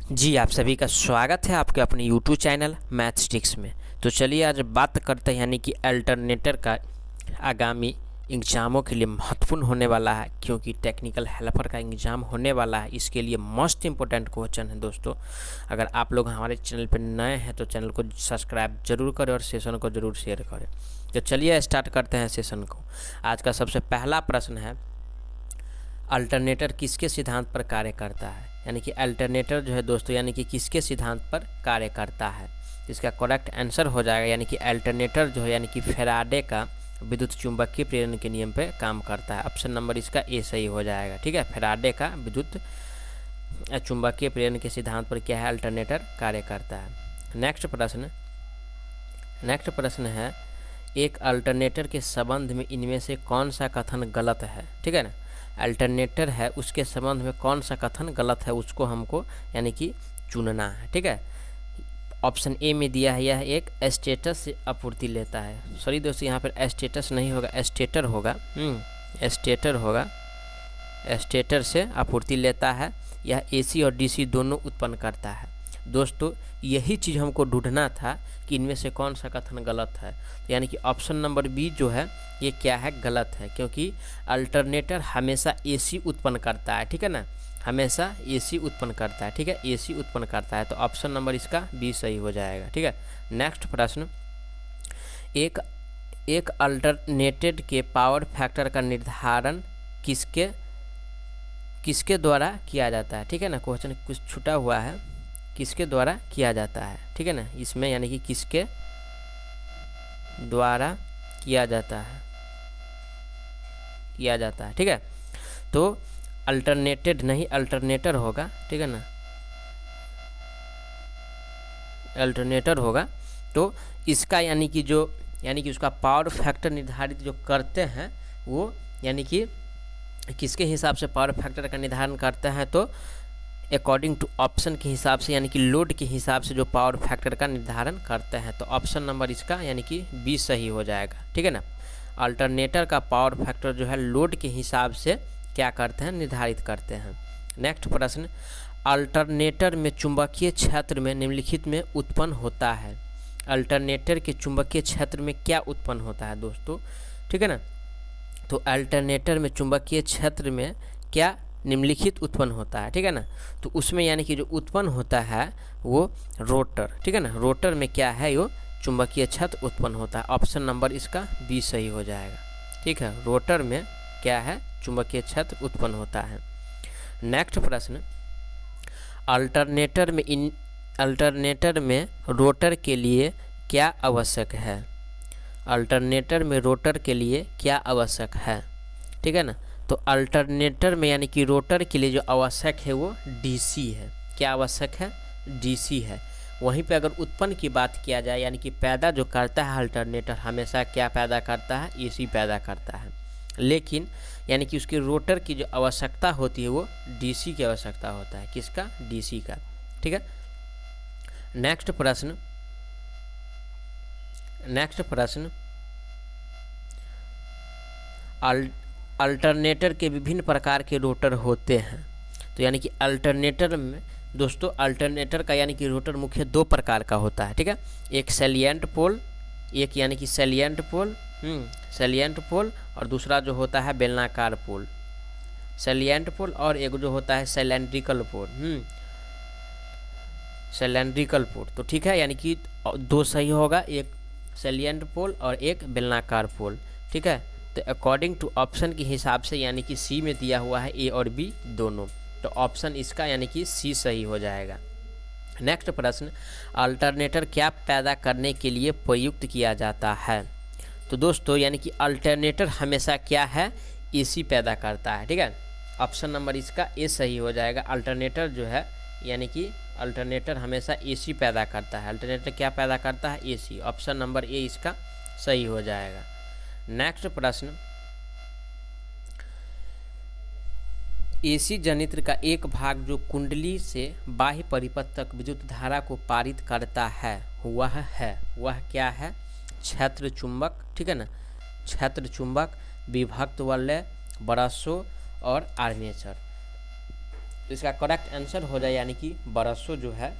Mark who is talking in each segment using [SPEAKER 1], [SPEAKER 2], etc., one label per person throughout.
[SPEAKER 1] जी आप सभी का स्वागत है आपके अपने यूट्यूब चैनल मैथस्टिक्स में। तो चलिए आज बात करते हैं यानी कि अल्टरनेटर का आगामी एग्ज़ामों के लिए महत्वपूर्ण होने वाला है, क्योंकि टेक्निकल हेल्पर का एग्ज़ाम होने वाला है। इसके लिए मोस्ट इम्पोर्टेंट क्वेश्चन है दोस्तों। अगर आप लोग हमारे चैनल पर नए हैं तो चैनल को सब्सक्राइब जरूर करें और सेशन को ज़रूर शेयर करें। तो चलिए स्टार्ट करते हैं सेशन को। आज का सबसे पहला प्रश्न है, अल्टरनेटर किसके सिद्धांत पर कार्य करता है? यानी कि अल्टरनेटर जो है दोस्तों यानी कि किसके सिद्धांत पर कार्य करता है? इसका करेक्ट आंसर हो जाएगा यानी कि अल्टरनेटर जो है यानी कि फैराडे का विद्युत चुंबकीय प्रेरण के नियम पे काम करता है। ऑप्शन नंबर इसका ए सही हो जाएगा। ठीक है, फैराडे का विद्युत चुंबकीय प्रेरण के सिद्धांत पर क्या है, अल्टरनेटर कार्य करता है। नेक्स्ट प्रश्न है, एक अल्टरनेटर के संबंध में इनमें से कौन सा कथन गलत है? ठीक है ना, अल्टरनेटर है उसके संबंध में कौन सा कथन गलत है उसको हमको यानी कि चुनना है। ठीक है, ऑप्शन ए में दिया है यह एक स्टेटस से आपूर्ति लेता है। सॉरी दोस्तों, यहाँ पर स्टेटस नहीं होगा, स्टेटर होगा। स्टेटर से आपूर्ति लेता है। यह एसी और डीसी दोनों उत्पन्न करता है। दोस्तों यही चीज़ हमको ढूंढना था कि इनमें से कौन सा कथन गलत है। तो यानी कि ऑप्शन नंबर बी जो है ये क्या है, गलत है, क्योंकि अल्टरनेटर हमेशा एसी उत्पन्न करता है। ठीक है ना, हमेशा एसी उत्पन्न करता है। ठीक है, एसी उत्पन्न करता है, तो ऑप्शन नंबर इसका बी सही हो जाएगा। ठीक है, नेक्स्ट प्रश्न, एक अल्टरनेटेड के पावर फैक्टर का निर्धारण किसके द्वारा किया जाता है? ठीक है ना, क्वेश्चन कुछ छूटा हुआ है, किसके द्वारा किया जाता है? ठीक है ना, इसमें यानी कि किसके द्वारा किया जाता है। ठीक है, तो अल्टरनेटेड नहीं अल्टरनेटर होगा। ठीक है ना, अल्टरनेटर होगा। तो इसका यानी कि उसका पावर फैक्टर निर्धारित जो करते हैं वो यानी कि किसके हिसाब से पावर फैक्टर का निर्धारण करते हैं? तो अकॉर्डिंग टू ऑप्शन के हिसाब से यानी कि लोड के हिसाब से जो पावर फैक्टर का निर्धारण करते हैं। तो ऑप्शन नंबर इसका यानी कि बी सही हो जाएगा। ठीक है ना, अल्टरनेटर का पावर फैक्टर जो है लोड के हिसाब से क्या करते हैं, निर्धारित करते हैं। नेक्स्ट प्रश्न, अल्टरनेटर में चुंबकीय क्षेत्र में निम्नलिखित में उत्पन्न होता है। अल्टरनेटर के चुंबकीय क्षेत्र में क्या उत्पन्न होता है दोस्तों? ठीक है ना, तो अल्टरनेटर में चुंबकीय क्षेत्र में क्या निम्नलिखित उत्पन्न होता है? ठीक है ना, तो उसमें यानी कि जो उत्पन्न होता है वो रोटर। ठीक है ना, रोटर में क्या है, वो चुंबकीय क्षेत्र उत्पन्न होता है। ऑप्शन नंबर इसका बी सही हो जाएगा। ठीक है, रोटर में क्या है, चुंबकीय क्षेत्र उत्पन्न होता है। नेक्स्ट प्रश्न, अल्टरनेटर में रोटर के लिए क्या आवश्यक है? अल्टरनेटर में रोटर के लिए क्या आवश्यक है? ठीक है ना, तो अल्टरनेटर में यानी कि रोटर के लिए जो आवश्यक है वो डीसी है। क्या आवश्यक है? डीसी है। वहीं पे अगर उत्पन्न की बात किया जाए यानी कि पैदा जो करता है अल्टरनेटर, हमेशा क्या पैदा करता है, एसी पैदा करता है। लेकिन यानी कि उसके रोटर की जो आवश्यकता होती है वो डीसी की आवश्यकता होता है। किसका? डीसी का। ठीक है, नेक्स्ट प्रश्न, अल्टरनेटर के विभिन्न प्रकार के रोटर होते हैं। तो यानी कि अल्टरनेटर में दोस्तों, अल्टरनेटर का यानी कि रोटर मुख्य दो प्रकार का होता है। ठीक है, एक सैलिएंट पोल, एक यानी कि सैलिएंट पोल और दूसरा जो होता है बेलनाकार पोल। सैलिएंट पोल और एक जो होता है सिलेंड्रिकल पोल। तो ठीक है, यानी कि दो सही होगा, एक सैलिएंट पोल और एक बेलनाकार पोल। ठीक है, तो अकॉर्डिंग टू ऑप्शन के हिसाब से यानी कि सी में दिया हुआ है ए और बी दोनों, तो ऑप्शन इसका यानी कि सी सही हो जाएगा। नेक्स्ट प्रश्न, अल्टरनेटर क्या पैदा करने के लिए प्रयुक्त किया जाता है? तो दोस्तों यानी कि अल्टरनेटर हमेशा क्या है, एसी पैदा करता है। ठीक है, ऑप्शन नंबर इसका ए सही हो जाएगा। अल्टरनेटर जो है यानी कि अल्टरनेटर हमेशा एसी पैदा करता है। अल्टरनेटर क्या पैदा करता है, एसी। ऑप्शन नंबर ए इसका सही हो जाएगा। नेक्स्ट प्रश्न, एसी जनित्र का एक भाग जो कुंडली से बाह्य परिपथ तक विद्युत धारा को पारित करता है वह क्या है? क्षेत्र चुंबक। ठीक है ना, क्षेत्र चुंबक, विभक्त वलय, ब्रशो और आर्मेचर। तो इसका करेक्ट आंसर हो जाए यानी कि बरसों जो है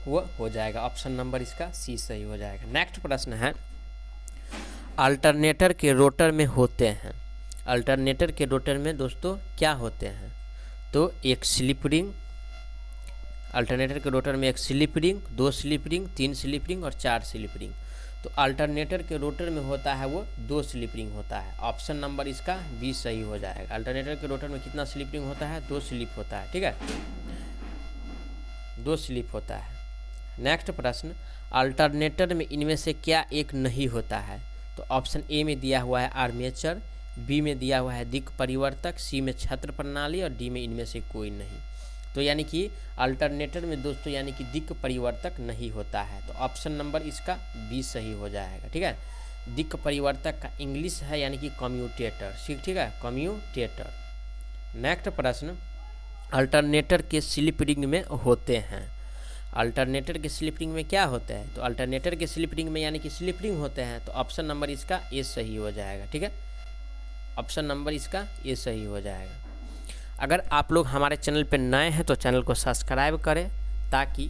[SPEAKER 1] वो हो जाएगा। ऑप्शन नंबर इसका सी सही हो जाएगा। नेक्स्ट प्रश्न है, अल्टरनेटर के रोटर में होते हैं, अल्टरनेटर के रोटर में दोस्तों क्या होते हैं? तो एक स्लिप रिंग, अल्टरनेटर के रोटर में एक slip ring, 2 slip ring, 3 slip ring और 4 स्लिप रिंग। तो अल्टरनेटर के रोटर में होता है वो 2 स्लिप रिंग होता है। ऑप्शन नंबर इसका बी सही हो जाएगा। अल्टरनेटर के रोटर में कितना स्लिप रिंग होता है? 2 स्लिप होता है, ठीक है, 2 स्लिप होता है। नेक्स्ट प्रश्न, अल्टरनेटर में इनमें से क्या एक नहीं होता है? तो ऑप्शन ए में दिया हुआ है आर्मेचर, बी में दिया हुआ है दिक् परिवर्तक, सी में छत्र प्रणाली और डी में इनमें से कोई नहीं। तो यानी कि अल्टरनेटर में दोस्तों यानी कि दिक् परिवर्तक नहीं होता है। तो ऑप्शन नंबर इसका बी सही हो जाएगा, ठीक है। दिक् परिवर्तक का इंग्लिश है यानी कि कम्यूटेटर, ठीक है, कम्यूटेटर। नेक्स्ट प्रश्न, अल्टरनेटर के स्लिप रिंग में होते हैं, अल्टरनेटर के स्लिप रिंग में क्या होते हैं? तो अल्टरनेटर के स्लिप रिंग में यानी कि स्लिप रिंग होते हैं। तो ऑप्शन नंबर इसका ए सही हो जाएगा, ठीक है, ऑप्शन नंबर इसका ए सही हो जाएगा। अगर आप लोग हमारे चैनल पर नए हैं तो चैनल को सब्सक्राइब करें ताकि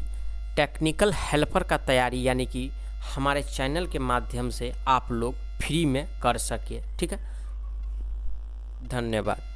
[SPEAKER 1] टेक्निकल हेल्पर का तैयारी यानी कि हमारे चैनल के माध्यम से आप लोग फ्री में कर सके, ठीक है। धन्यवाद।